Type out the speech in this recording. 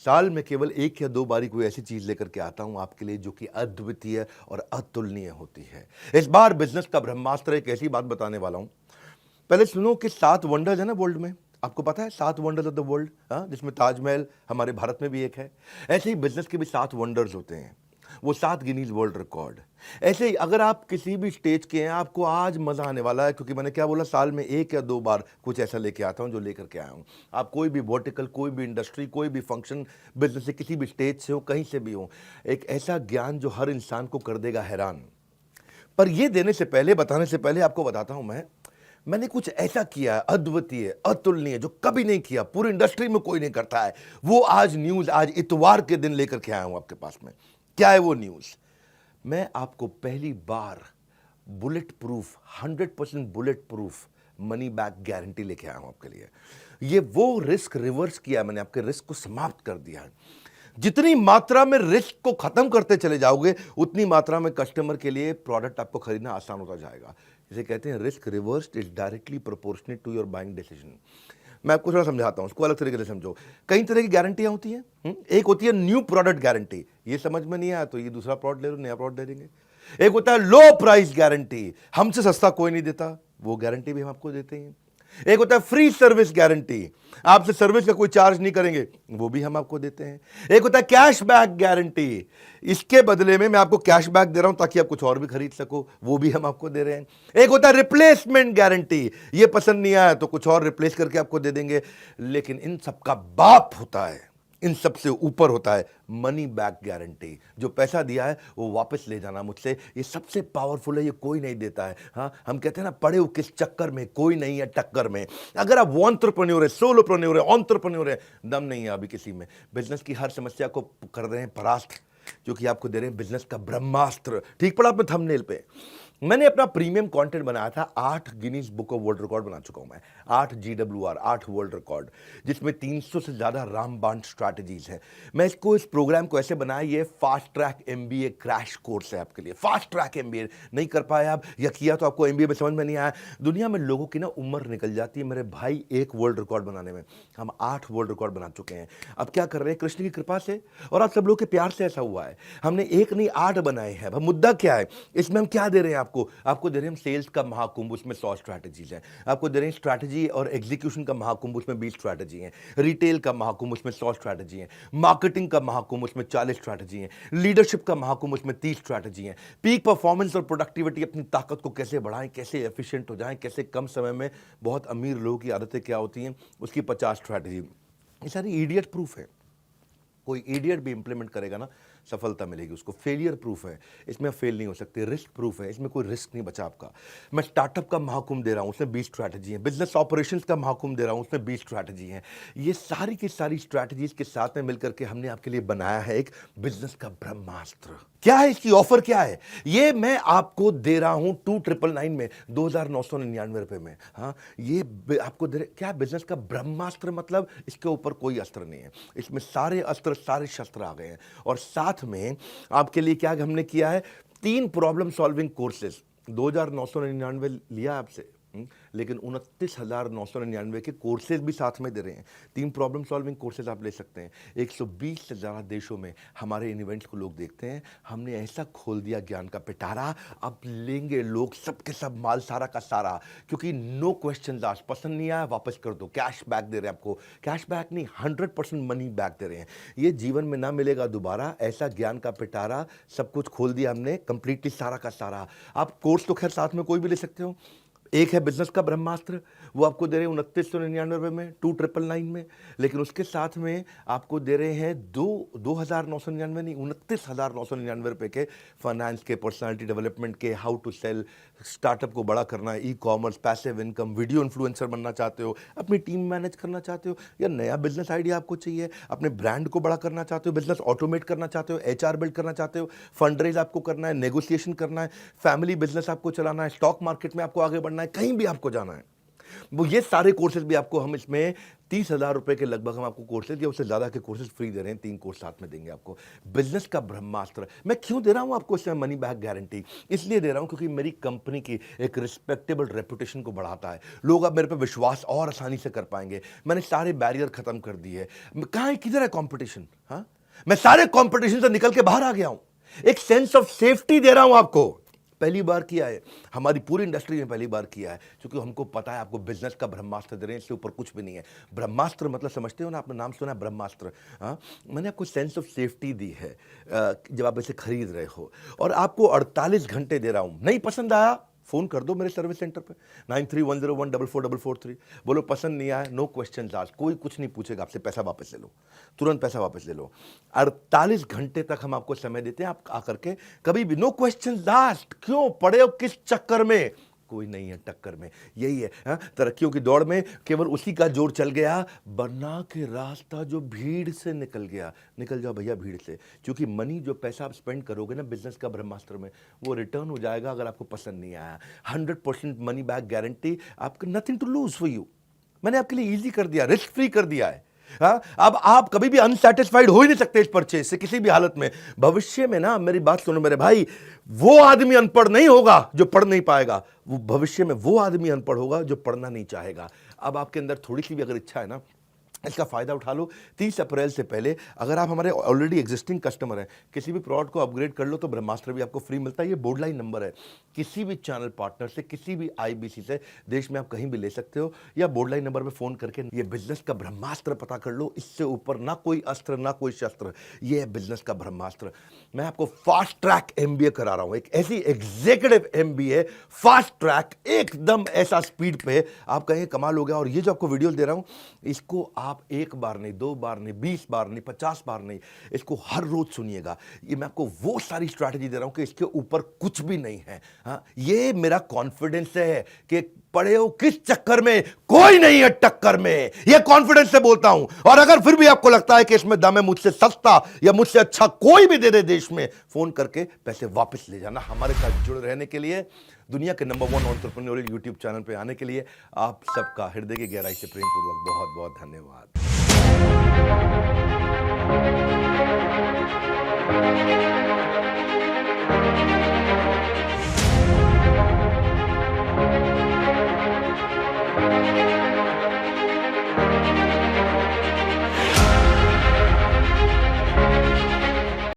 साल में केवल एक या दो बारी कोई ऐसी चीज लेकर के आता हूं आपके लिए जो कि अद्वितीय और अतुलनीय होती है। इस बार बिजनेस का ब्रह्मास्त्र एक ऐसी बात बताने वाला हूं। पहले सुनो कि 7 वंडर्स है ना वर्ल्ड में। आपको पता है 7 वंडर्स ऑफ द वर्ल्ड, जिसमें ताजमहल हमारे भारत में भी एक है। ऐसे ही बिजनेस के भी 7 वंडर्स होते हैं। वो 7 गिनीज वर्ल्ड रिकॉर्ड। ऐसे ही अगर आप किसी भी स्टेज के हैं, आपको आज मजा आने वाला है, क्योंकि मैंने क्या बोला, साल में एक या दो बार कुछ ऐसा लेके आता हूं जो लेकर के आया हूं। आप कोई भी वर्टिकल, कोई भी इंडस्ट्री, कोई भी फंक्शन, बिजनेस से किसी भी स्टेज से हो, कहीं से भी हो, एक ऐसा ज्ञान जो हर इंसान को कर देगा हैरान। पर ये देने से पहले, बताने से पहले आपको बताता हूं मैंने कुछ ऐसा किया है अद्वितीय, अतुलनीय, जो कभी नहीं किया, पूरी इंडस्ट्री में कोई नहीं करता है। वो आज न्यूज, आज इतवार के दिन लेकर के आया हूं आपके पास में। क्या है वो न्यूज? मैं आपको पहली बार bulletproof, 100% bulletproof money back guarantee लेके आया हूं आपके लिए। ये वो रिस्क रिवर्स किया है मैंने, आपके रिस्क को समाप्त कर दिया है। जितनी मात्रा में रिस्क को खत्म करते चले जाओगे, उतनी मात्रा में कस्टमर के लिए प्रोडक्ट आपको खरीदना आसान होता जाएगा। इसे कहते हैं risk reversed is directly proportionate to your buying decision. मैं आपको थोड़ा समझाता हूं, उसको अलग तरीके से समझो। कई तरह की गारंटियां होती हैं। एक होती है न्यू प्रोडक्ट गारंटी, ये समझ में नहीं आया तो ये दूसरा प्रोडक्ट ले लो, नया प्रोडक्ट दे देंगे। एक होता है लो प्राइस गारंटी, हमसे सस्ता कोई नहीं देता, वो गारंटी भी हम आपको देते हैं। एक होता है फ्री सर्विस गारंटी, आपसे सर्विस का कोई चार्ज नहीं करेंगे, वो भी हम आपको देते हैं। एक होता है कैश बैक गारंटी, इसके बदले में मैं आपको कैश बैक दे रहा हूं ताकि आप कुछ और भी खरीद सको, वो भी हम आपको दे रहे हैं। एक होता है रिप्लेसमेंट गारंटी, ये पसंद नहीं आया तो कुछ और रिप्लेस करके आपको दे देंगे। लेकिन इन सबका बाप होता है, इन सबसे ऊपर होता है मनी बैक गारंटी। जो पैसा दिया है वो वापस ले जाना मुझसे, ये सबसे पावरफुल है, ये कोई नहीं देता है। हाँ, हम कहते हैं ना, पड़े हो किस चक्कर में, कोई नहीं है टक्कर में। अगर आप एंटरप्रेन्योर है, सोलोप्रेन्योर है, एंटरप्रेन्योर है, दम नहीं है अभी किसी में, बिजनेस की हर समस्या को कर रहे हैं परास्त, जो कि आपको दे रहे हैं बिजनेस का ब्रह्मास्त्र। ठीक पड़ा आपने थंबनेल पे। मैंने अपना प्रीमियम कंटेंट बनाया था, 8 Guinness book of world record बना चुका हूं मैं, 8 GWR, 8 वर्ल्ड रिकॉर्ड, जिसमें 300 से ज्यादा रामबाण स्ट्रैटेजीज है। मैं इसको, इस प्रोग्राम को ऐसे बनाया, ये fast track MBA crash course है आपके लिए। फास्ट ट्रैक MBA नहीं कर पाए आप, या किया तो आपको MBA में समझ में नहीं आया। दुनिया में लोगों की ना उम्र निकल जाती है मेरे भाई एक वर्ल्ड रिकॉर्ड बनाने में, हम 8 वर्ल्ड रिकॉर्ड बना चुके हैं। अब क्या कर रहे हैं, कृष्ण की कृपा से और आप सब लोग के प्यार से ऐसा हुआ है, हमने एक नहीं 8 बनाए हैं। अब मुद्दा क्या है, इसमें हम क्या दे रहे हैं आपको दे रहे हैं हम सेल्स का महाकुंभ, उसमें 100 स्ट्रैटेजीज हैं। आपको दे रहे हैं स्ट्रैटेजी और एग्जीक्यूशन का महाकुंभ, उसमें 20 स्ट्रैटेजी हैं। रिटेल का महाकुंभ, उसमें 100 स्ट्रैटेजी हैं। मार्केटिंग का महाकुंभ, उसमें 40 स्ट्रैटेजी हैं। लीडरशिप का महाकुंभ, उसमें 30 स्ट्रैटेजी हैं। पीक परफॉर्मेंस और प्रोडक्टिविटी, अपनी ताकत को कैसे बढ़ाएं, कैसे एफिशिएंट हो जाएं, कैसे कम समय में, बहुत अमीर लोगों की आदतें क्या होती हैं, उसकी 50 स्ट्रैटेजी। ये सारी इडियट प्रूफ है, कोई इडियट भी इंप्लीमेंट करेगा ना, सफलता मिलेगी उसको। फेलियर प्रूफ है, इसमें फेल नहीं हो सकते। रिस्क प्रूफ है, इसमें कोई रिस्क नहीं बचा आपका। मैं स्टार्टअप का महाकुंभ दे रहा हूं, उसमें 20 स्ट्रैटेजी है। बिजनेस ऑपरेशंस का महाकुंभ दे रहा हूं, उसमें 20 स्ट्रैटेजी है। ये सारी की सारी स्ट्रैटेजीज के साथ में मिलकर के हमने आपके लिए बनाया है एक बिजनेस का ब्रह्मास्त्र। क्या है इसकी ऑफर, क्या है ये मैं आपको दे रहा हूं 2999 में, 2999 रुपए में। हाँ, ये आपको दे रहे, क्या बिजनेस का ब्रह्मास्त्र मतलब इसके ऊपर कोई अस्त्र नहीं है, इसमें सारे अस्त्र, सारे शस्त्र आ गए हैं। और साथ में आपके लिए क्या हमने किया है, 3 प्रॉब्लम सॉल्विंग कोर्सेज। 2999 लिया आपसे, लेकिन 29,999 के कोर्सेज भी साथ में दे रहे हैं। 3 प्रॉब्लम सॉल्विंग कोर्सेज आप ले सकते हैं। 120 से ज़्यादा देशों में हमारे इन इवेंट्स को लोग देखते हैं। हमने ऐसा खोल दिया ज्ञान का पिटारा, अब लेंगे लोग सब के सब माल सारा का सारा, क्योंकि नो क्वेश्चन आस्क्ड, पसंद नहीं आया वापस कर दो, कैश बैक दे रहे हैं आपको। कैश बैक नहीं, 100% मनी बैक दे रहे हैं। ये जीवन में ना मिलेगा दोबारा, ऐसा ज्ञान का पिटारा, सब कुछ खोल दिया हमने कंप्लीटली, सारा का सारा। आप कोर्स तो खैर साथ में कोई भी ले सकते हो। एक है बिजनेस का ब्रह्मास्त्र, वो आपको दे रहे हैं 2999 में, 2999 में। लेकिन उसके साथ में आपको दे रहे हैं 2,999 नहीं, 29,999 रुपए के फाइनेंस के, पर्सनालिटी डेवलपमेंट के, हाउ टू सेल, स्टार्टअप को बड़ा करना है, e-commerce, passive income, video influencer बनना चाहते हो, अपनी टीम मैनेज करना चाहते हो, या नया बिजनेस आइडिया आपको चाहिए, अपने ब्रांड को बड़ा करना चाहते हो, बिजनेस ऑटोमेट करना चाहते हो, HR बिल्ड करना चाहते हो, फंड रेज आपको करना है, नेगोशिएशन करना है, फैमिली बिजनेस आपको चलाना है, स्टॉक मार्केट में आपको आगे बढ़ना है, कहीं भी आपको जाना है, वो ये सारे कोर्सेज भी आपको हम इसमें 30,000 रुपए के लगभग हम आपको कोर्सेज या उससे ज़्यादा के कोर्सेज फ्री दे रहे हैं। 3 कोर्स साथ में देंगे आपको। बिजनेस का ब्रह्मास्त्र मैं क्यों दे रहा हूं आपको इसमें मनी बैक गारंटी? इसलिए दे रहा हूं क्योंकि मेरी कंपनी की एक रिस्पेक्टेबल रेपुटेशन को बढ़ाता है। लोग अब मेरे पे विश्वास और आसानी से कर पाएंगे। मैंने सारे बैरियर खत्म कर दिए। कहाँ है, किधर है कंपटीशन? हाँ, मैं सारे कंपटीशन से निकल के बाहर आ गया हूं। एक सेंस ऑफ सेफ्टी दे रहा हूं आपको। पहली बार किया है, हमारी पूरी इंडस्ट्री में पहली बार किया है, क्योंकि हमको पता है आपको बिजनेस का ब्रह्मास्त्र दे रहे हैं, इससे ऊपर कुछ भी नहीं है। ब्रह्मास्त्र मतलब समझते हो ना, आपने नाम सुना है ब्रह्मास्त्र? हाँ, मैंने आपको सेंस ऑफ सेफ्टी दी है जब आप इसे खरीद रहे हो, और आपको 48 घंटे दे रहा हूं। नहीं पसंद आया, फ़ोन कर दो मेरे सर्विस सेंटर पे 9310144443। बोलो पसंद नहीं आया, नो क्वेश्चन आस्क्ड, कोई कुछ नहीं पूछेगा आपसे, पैसा वापस ले लो, तुरंत पैसा वापस ले लो। 48 घंटे तक हम आपको समय देते हैं, आप आकर के कभी भी, नो क्वेश्चन आस्क्ड। क्यों पड़े हो किस चक्कर में? कोई नहीं है टक्कर में। यही है हाँ? तरक्कियों की दौड़ में केवल उसी का जोर चल गया, बना के रास्ता जो भीड़ से निकल गया। निकल जाओ भैया भीड़ से, क्योंकि मनी जो पैसा आप स्पेंड करोगे ना बिजनेस का ब्रह्मास्त्र में, वो रिटर्न हो जाएगा अगर आपको पसंद नहीं आया। 100% मनी बैक गारंटी, आपको nothing to lose for you. मैंने आपके लिए ईजी कर दिया, रिस्क फ्री कर दिया है। हाँ, अब आप कभी भी अनसेटिस्फाइड हो ही नहीं सकते इस परचेज से किसी भी हालत में। भविष्य में ना, मेरी बात सुनो मेरे भाई, वो आदमी अनपढ़ नहीं होगा जो पढ़ नहीं पाएगा, वो भविष्य में वो आदमी अनपढ़ होगा जो पढ़ना नहीं चाहेगा। अब आपके अंदर थोड़ी सी भी अगर इच्छा है ना, इसका फायदा उठा लो। 30 अप्रैल से पहले अगर आप हमारे ऑलरेडी एग्जिस्टिंग कस्टमर हैं, किसी भी प्रोडक्ट को अपग्रेड कर लो तो ब्रह्मास्त्र भी आपको फ्री मिलता है। ये बोर्ड लाइन नंबर है, किसी भी चैनल पार्टनर से, किसी भी आईबीसी से देश में आप कहीं भी ले सकते हो, या बोर्ड लाइन नंबर पे फोन करके ये बिजनेस का ब्रह्मास्त्र पता कर लो। इससे ऊपर ना कोई अस्त्र ना कोई शस्त्र, ये है बिजनेस का ब्रह्मास्त्र। मैं आपको फास्ट ट्रैक एमबीए करा रहा हूं, एक ऐसी एग्जीक्यूटिव एमबीए, फास्ट ट्रैक, एकदम ऐसा स्पीड पे आप कहें कमाल हो गया। और ये जो आपको वीडियो दे रहा हूं, इसको आप एक बार नहीं, 2 बार नहीं, 20 बार नहीं, 50 बार नहीं, इसको हर रोज सुनिएगा। ये मैं आपको वो सारी स्ट्रैटेजी दे रहा हूं कि इसके ऊपर कुछ भी नहीं है। हाँ, ये मेरा कॉन्फिडेंस है कि पड़े हो किस चक्कर में, कोई नहीं है टक्कर में, ये कॉन्फिडेंस से बोलता हूं। और अगर फिर भी आपको लगता है कि इसमें दम है, मुझसे सस्ता या मुझसे अच्छा कोई भी दे दे देश में, फोन करके पैसे वापस ले जाना। हमारे साथ जुड़े रहने के लिए, दुनिया के नंबर 1 एंटरप्रेन्योरियल यूट्यूब चैनल पे आने के लिए आप सबका हृदय की गहराई से प्रेमपूर्वक बहुत बहुत धन्यवाद।